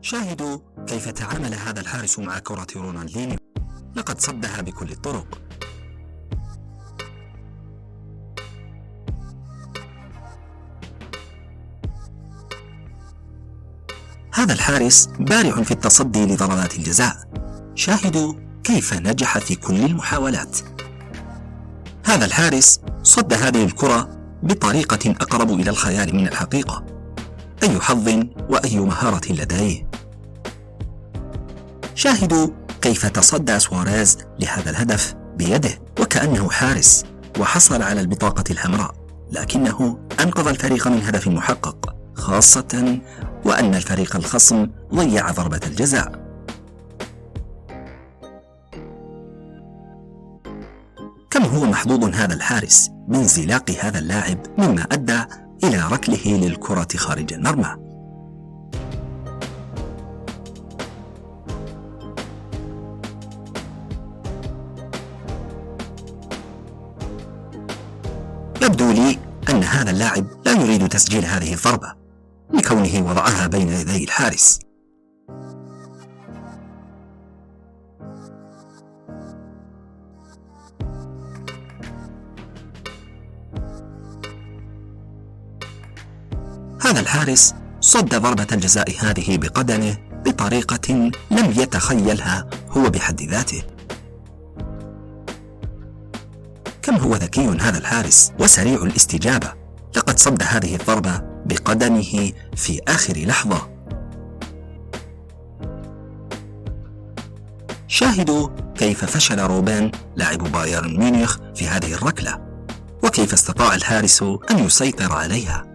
شاهدوا كيف تعامل هذا الحارس مع كرة رونالدينيو. لقد صدها بكل الطرق. هذا الحارس بارع في التصدي لضربات الجزاء. شاهدوا كيف نجح في كل المحاولات. هذا الحارس صد هذه الكرة بطريقة أقرب إلى الخيال من الحقيقة. أي حظ وأي مهارة لديه. شاهدوا كيف تصدى سواريز لهذا الهدف بيده وكأنه حارس، وحصل على البطاقة الحمراء، لكنه أنقذ الفريق من هدف محقق، خاصة وأن الفريق الخصم ضيع ضربة الجزاء. كم هو محظوظ هذا الحارس بانزلاق هذا اللاعب، مما أدى إلى ركله للكرة خارج المرمى. يبدو لي أن هذا اللاعب لا يريد تسجيل هذه الضربة لكونه وضعها بين يدي الحارس. هذا الحارس صد ضربة الجزاء هذه بقدمه بطريقة لم يتخيلها هو بحد ذاته. كم هو ذكي هذا الحارس وسريع الاستجابة. لقد صد هذه الضربة بقدمه في آخر لحظة. شاهدوا كيف فشل روبن لاعب بايرن ميونخ في هذه الركلة، وكيف استطاع الحارس أن يسيطر عليها.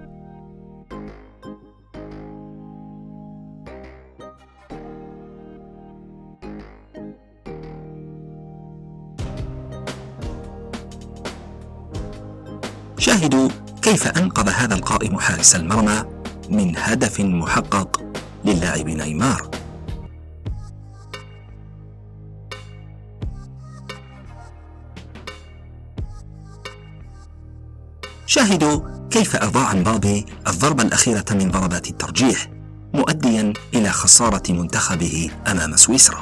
شاهدوا كيف أنقذ هذا القائم حارس المرمى من هدف محقق للاعب نيمار. شاهدوا كيف أضاع مبابي الضربة الأخيرة من ضربات الترجيح، مؤديا إلى خسارة منتخبه أمام سويسرا.